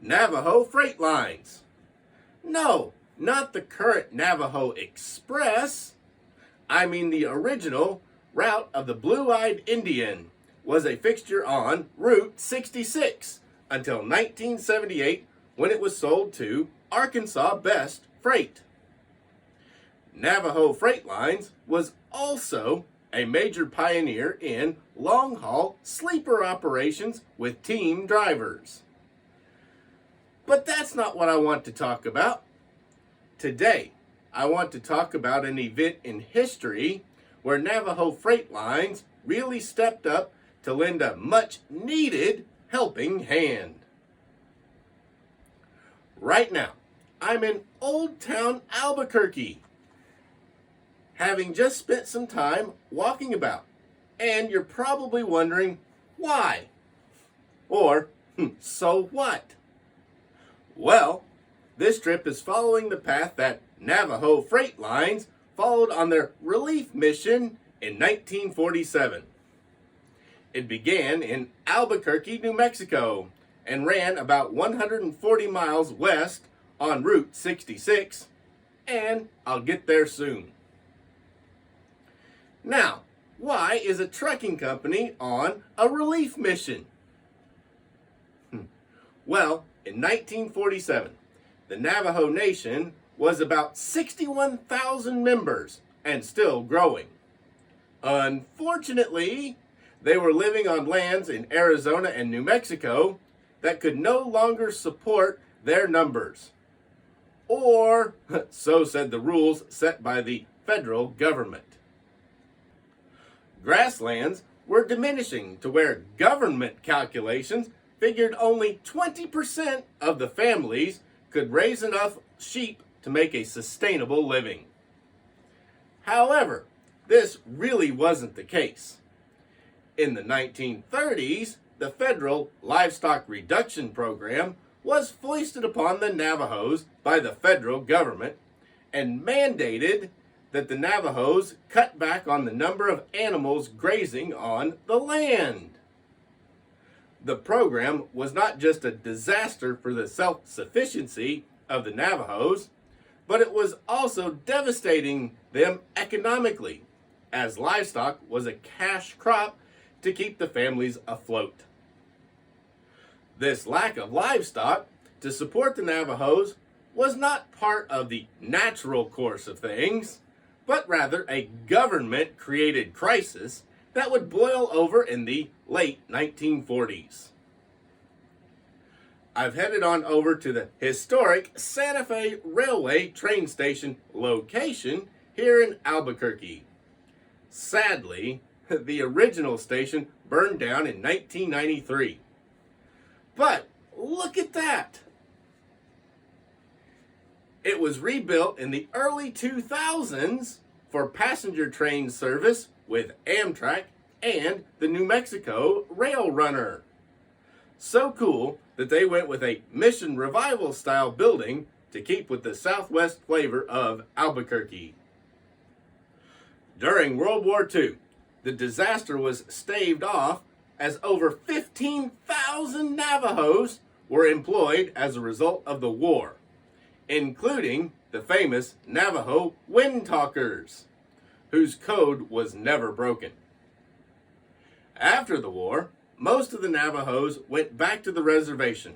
Navajo Freight Lines. No, not the current Navajo Express. I mean the original route of the Blue-Eyed Indian was a fixture on Route 66 until 1978 when it was sold to Arkansas Best Freight. Navajo Freight Lines was also a major pioneer in long-haul sleeper operations with team drivers. But that's not what I want to talk about. Today, I want to talk about an event in history where Navajo Freight Lines really stepped up to lend a much-needed helping hand. Right now, I'm in Old Town Albuquerque, having just spent some time walking about, and you're probably wondering why, or so what? Well, this trip is following the path that Navajo Freight Lines followed on their relief mission in 1947. It began in Albuquerque, New Mexico, and ran about 140 miles west on Route 66, and I'll get there soon. Now, why is a trucking company on a relief mission? Well, in 1947, the Navajo Nation was about 61,000 members and still growing. Unfortunately, they were living on lands in Arizona and New Mexico that could no longer support their numbers. Or, so said the rules set by the federal government. Grasslands were diminishing to where government calculations figured only 20% of the families could raise enough sheep to make a sustainable living. However, this really wasn't the case. In the 1930s, the federal Livestock Reduction Program was foisted upon the Navajos by the federal government and mandated that the Navajos cut back on the number of animals grazing on the land. The program was not just a disaster for the self-sufficiency of the Navajos, but it was also devastating them economically, as livestock was a cash crop to keep the families afloat. This lack of livestock to support the Navajos was not part of the natural course of things, but rather a government-created crisis that would boil over in the late 1940s. I've headed on over to the historic Santa Fe Railway train station location here in Albuquerque. Sadly, the original station burned down in 1993. But look at that! It was rebuilt in the early 2000s for passenger train service with Amtrak and the New Mexico Rail Runner. So cool that they went with a Mission Revival style building to keep with the Southwest flavor of Albuquerque. During World War II, the disaster was staved off as over 15,000 Navajos were employed as a result of the war, including the famous Navajo Wind Talkers, whose code was never broken. After the war, most of the Navajos went back to the reservation,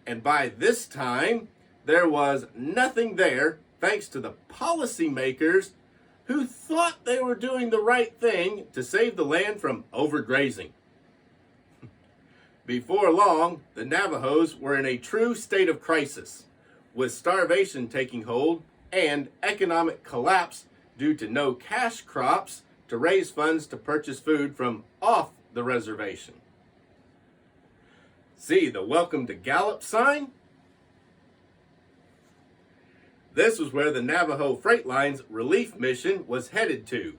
and by this time, there was nothing there thanks to the policymakers who thought they were doing the right thing to save the land from overgrazing. Before long, the Navajos were in a true state of crisis, with starvation taking hold and economic collapse due to no cash crops to raise funds to purchase food from off the reservation. See the Welcome to Gallup sign? This was where the Navajo Freight Lines relief mission was headed to,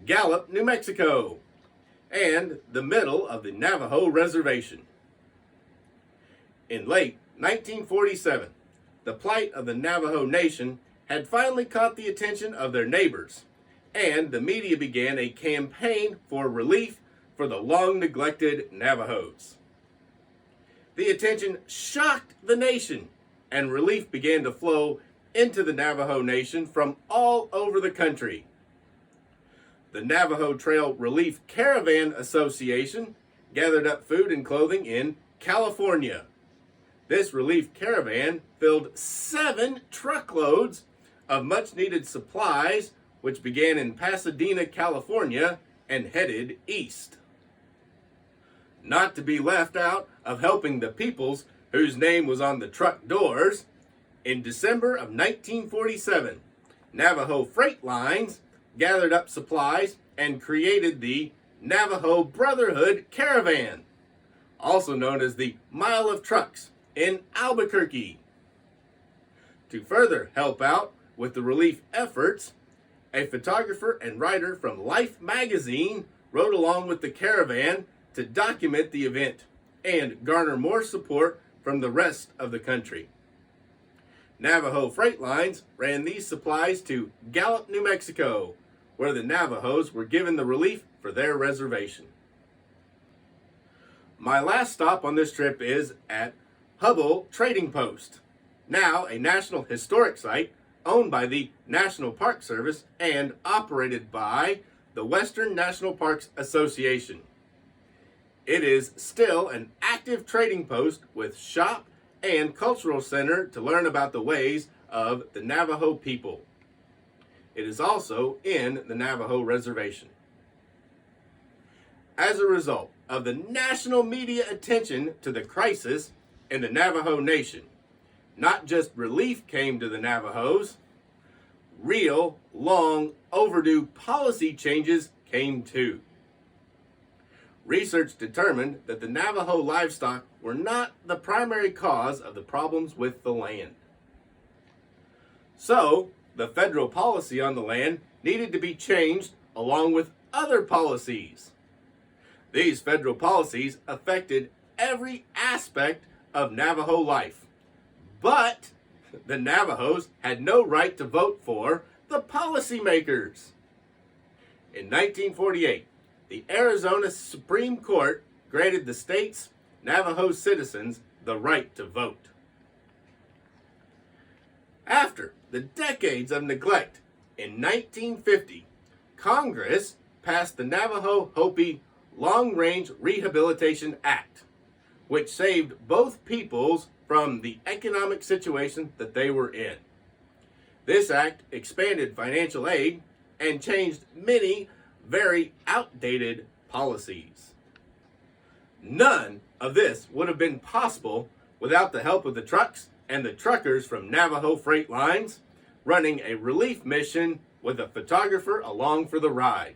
Gallup, New Mexico, and the middle of the Navajo Reservation. In late 1947, the plight of the Navajo Nation had finally caught the attention of their neighbors, and the media began a campaign for relief for the long-neglected Navajos. The attention shocked the nation, and relief began to flow into the Navajo Nation from all over the country. The Navajo Trail Relief Caravan Association gathered up food and clothing in California. This relief caravan filled 7 truckloads of much-needed supplies, which began in Pasadena, California, and headed east. Not to be left out of helping the peoples whose name was on the truck doors, in December of 1947, Navajo Freight Lines gathered up supplies and created the Navajo Brotherhood Caravan, also known as the Mile of Trucks, in Albuquerque. To further help out with the relief efforts, a photographer and writer from Life magazine rode along with the caravan to document the event and garner more support from the rest of the country. Navajo Freight Lines ran these supplies to Gallup, New Mexico, where the Navajos were given the relief for their reservation. My last stop on this trip is at Hubble Trading Post, now a National Historic Site owned by the National Park Service and operated by the Western National Parks Association. It is still an active trading post with shop and cultural center to learn about the ways of the Navajo people. It is also in the Navajo Reservation. As a result of the national media attention to the crisis in the Navajo Nation, not just relief came to the Navajos, real, long overdue policy changes came too. Research determined that the Navajo livestock were not the primary cause of the problems with the land. So, the federal policy on the land needed to be changed along with other policies. These federal policies affected every aspect of Navajo life, but the Navajos had no right to vote for the policymakers. In 1948, the Arizona Supreme Court granted the state's Navajo citizens the right to vote. After the decades of neglect, in 1950, Congress passed the Navajo Hopi Long-Range Rehabilitation Act, which saved both peoples from the economic situation that they were in. This act expanded financial aid and changed many very outdated policies. None of this would have been possible without the help of the trucks and the truckers from Navajo Freight Lines, running a relief mission with a photographer along for the ride.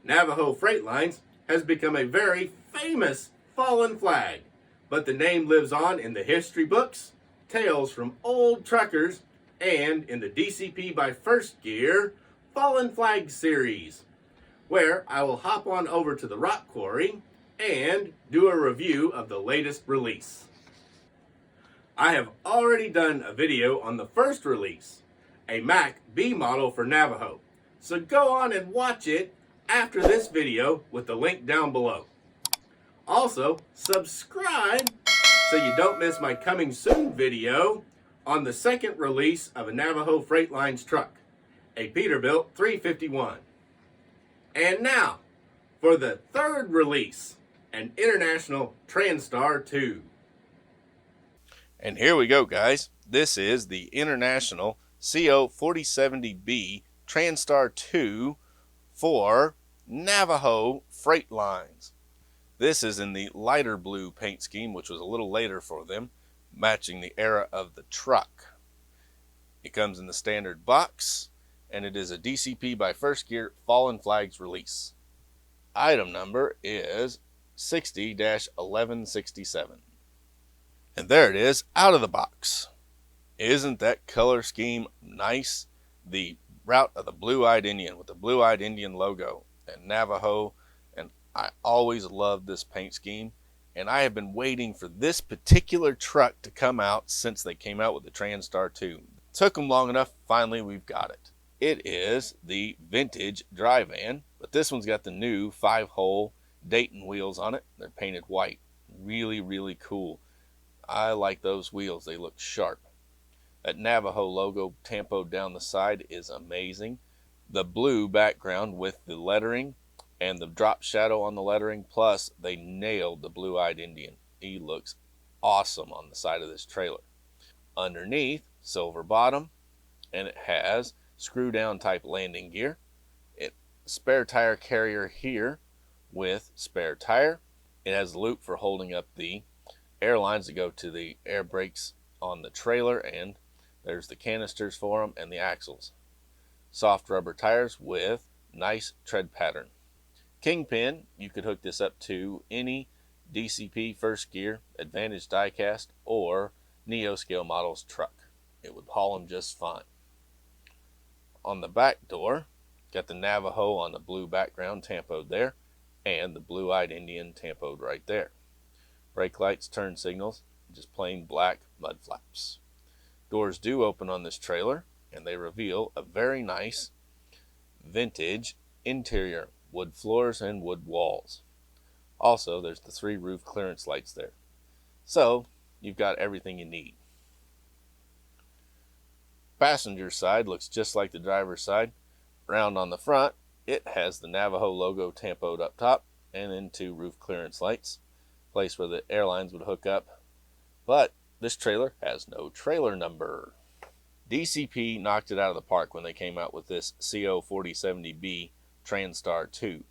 Navajo Freight Lines has become a very famous fallen flag, but the name lives on in the history books, tales from old truckers, and in the DCP by First Gear Fallen Flag series, where I will hop on over to the rock quarry and do a review of the latest release. I have already done a video on the first release, a Mac B model for Navajo, so go on and watch it after this video with the link down below. Also, subscribe so you don't miss my coming soon video on the second release of a Navajo Freight Lines truck, a Peterbilt 351. And now, for the third release, an International Transtar II. And here we go, guys. This is the International CO-4070-B Transtar II for Navajo Freight Lines. This is in the lighter blue paint scheme, which was a little later for them, matching the era of the truck. It comes in the standard box, and it is a DCP by First Gear Fallen Flags release. Item number is 60-1167. And there it is, out of the box. Isn't that color scheme nice? The route of the blue-eyed Indian with the blue-eyed Indian logo and Navajo, and I always loved this paint scheme, and I have been waiting for this particular truck to come out since they came out with the Transtar II. Took them long enough, finally we've got it. It is the vintage dry van, but this one's got the new 5-hole Dayton wheels on it. They're painted white. Really, really cool. I like those wheels. They look sharp. That Navajo logo tampoed down the side is amazing. The blue background with the lettering and the drop shadow on the lettering, plus they nailed the blue-eyed Indian. He looks awesome on the side of this trailer. Underneath, silver bottom, and it has screw-down type landing gear. Spare tire carrier here with spare tire. It has a loop for holding up the air lines that go to the air brakes on the trailer, and there's the canisters for them and the axles. Soft rubber tires with nice tread pattern. Kingpin, you could hook this up to any DCP first gear, Advantage diecast, or Neo scale models truck. It would haul them just fine. On the back door, got the Navajo on the blue background tampoed there, and the blue-eyed Indian tampoed right there. Brake lights, turn signals, just plain black mud flaps. Doors do open on this trailer, and they reveal a very nice vintage interior, wood floors and wood walls. Also, there's the 3 roof clearance lights there. So, you've got everything you need. Passenger side looks just like the driver's side. Round on the front, it has the Navajo logo tampoed up top, and then 2 roof clearance lights, place where the airlines would hook up. But this trailer has no trailer number. DCP knocked it out of the park when they came out with this CO-4070-B Transtar II.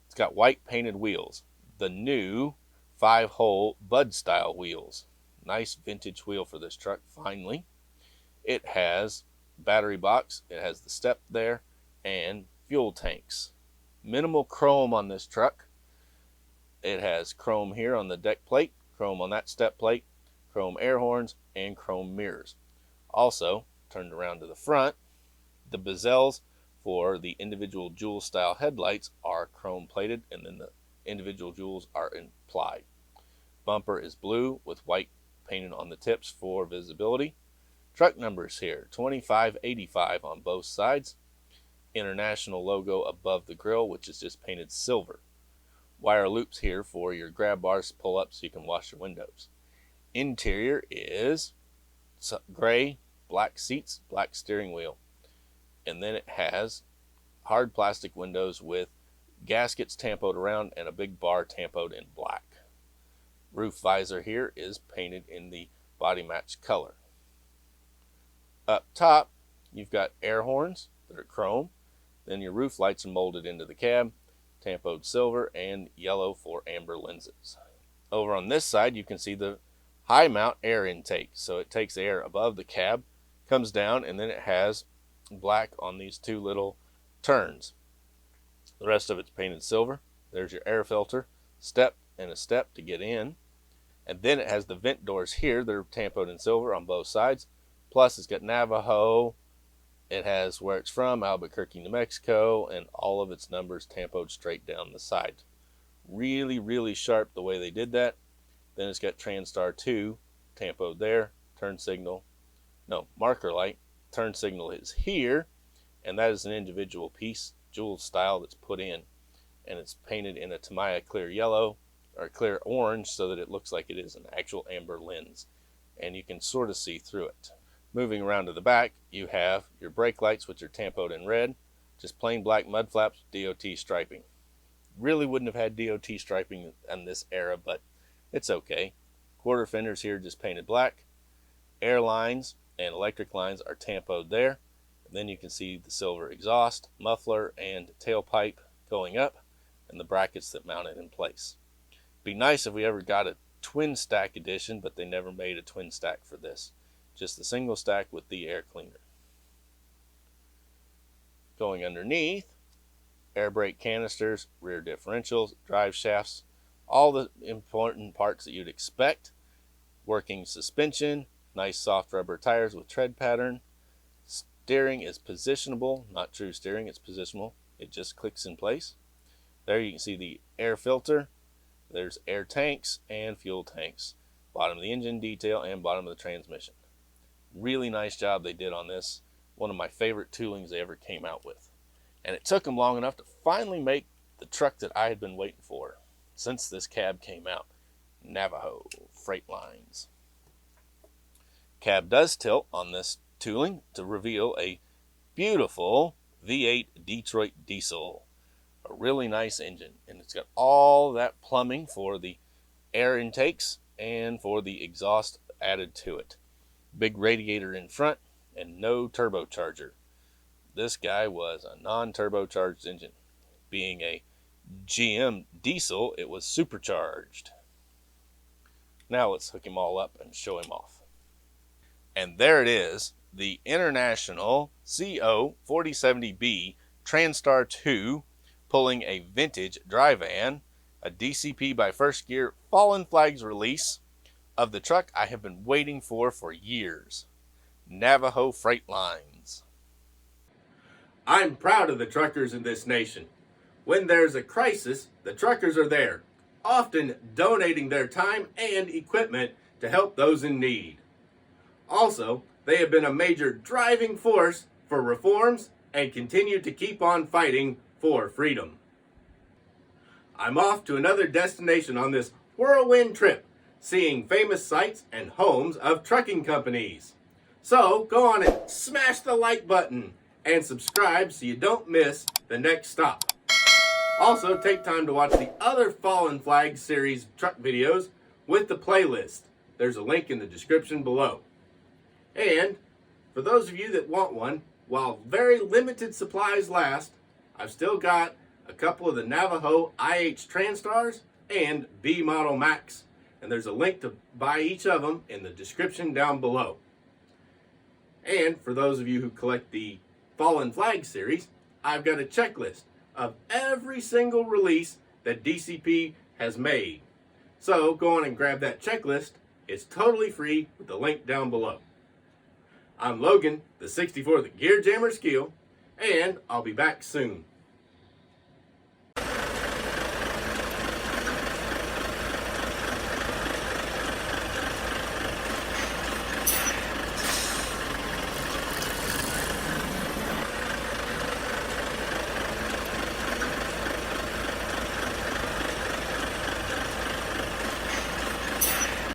It's got white painted wheels, the new 5-hole Bud style wheels. Nice vintage wheel for this truck, finally. It has battery box, it has the step there, and fuel tanks. Minimal chrome on this truck. It has chrome here on the deck plate, chrome on that step plate, chrome air horns, and chrome mirrors. Also, turned around to the front, the bezels for the individual jewel style headlights are chrome plated, and then the individual jewels are implied. Bumper is blue with white painted on the tips for visibility. Truck numbers here, 2585 on both sides. International logo above the grill, which is just painted silver. Wire loops here for your grab bars to pull up so you can wash your windows. Interior is gray, black seats, black steering wheel. And then it has hard plastic windows with gaskets tampoed around and a big bar tampoed in black. Roof visor here is painted in the body match color. Up top, you've got air horns that are chrome. Then your roof lights are molded into the cab, tampoed silver and yellow for amber lenses. Over on this side, you can see the high mount air intake. So it takes air above the cab, comes down, and then it has black on these 2 little turns. The rest of it's painted silver. There's your air filter, step and a step to get in. And then it has the vent doors here that are tampoed in silver on both sides. Plus it's got Navajo. It has where it's from, Albuquerque, New Mexico, and all of its numbers tampoed straight down the side. Really, really sharp the way they did that. Then it's got Transtar II tampoed there. Marker light. Turn signal is here, and that is an individual piece, jewel style, that's put in. And it's painted in a Tamiya clear yellow, or clear orange, so that it looks like it is an actual amber lens. And you can sort of see through it. Moving around to the back, you have your brake lights, which are tampoed in red. Just plain black mud flaps, DOT striping. Really wouldn't have had DOT striping in this era, but it's okay. Quarter fenders here just painted black. Air lines and electric lines are tampoed there. And then you can see the silver exhaust, muffler, and tailpipe going up, and the brackets that mount it in place. Be nice if we ever got a twin stack edition, but they never made a twin stack for this. Just the single stack with the air cleaner. Going underneath, air brake canisters, rear differentials, drive shafts, all the important parts that you'd expect. Working suspension, nice soft rubber tires with tread pattern. Steering is positionable, not true steering, it's positional. It just clicks in place. There you can see the air filter. There's air tanks and fuel tanks. Bottom of the engine detail and bottom of the transmission. Really nice job they did on this. One of my favorite toolings they ever came out with. And it took them long enough to finally make the truck that I had been waiting for since this cab came out. Navajo Freight Lines. Cab does tilt on this tooling to reveal a beautiful V8 Detroit diesel. A really nice engine, and it's got all that plumbing for the air intakes and for the exhaust added to it. Big radiator in front and no turbocharger. This guy was a non-turbocharged engine. Being a GM diesel, it was supercharged. Now let's hook him all up and show him off. And there it is, the International CO-4070-B Transtar II, pulling a vintage dry van, a DCP by First Gear Fallen Flags release of the truck I have been waiting for years. Navajo Freight Lines. I'm proud of the truckers in this nation. When there's a crisis, the truckers are there, often donating their time and equipment to help those in need. Also, they have been a major driving force for reforms and continue to keep on fighting for freedom. I'm off to another destination on this whirlwind trip, seeing famous sites and homes of trucking companies. So go on and smash the like button and subscribe so you don't miss the next stop. Also, take time to watch the other Fallen Flag series truck videos with the playlist. There's a link in the description below. And for those of you that want one, while very limited supplies last, I've still got a couple of the Navajo IH Transtars and B Model Max. And there's a link to buy each of them in the description down below. And for those of you who collect the Fallen Flag series, I've got a checklist of every single release that DCP has made. So go on and grab that checklist. It's totally free with the link down below. I'm Logan, the 64th Gear Jammer Skeele, and I'll be back soon.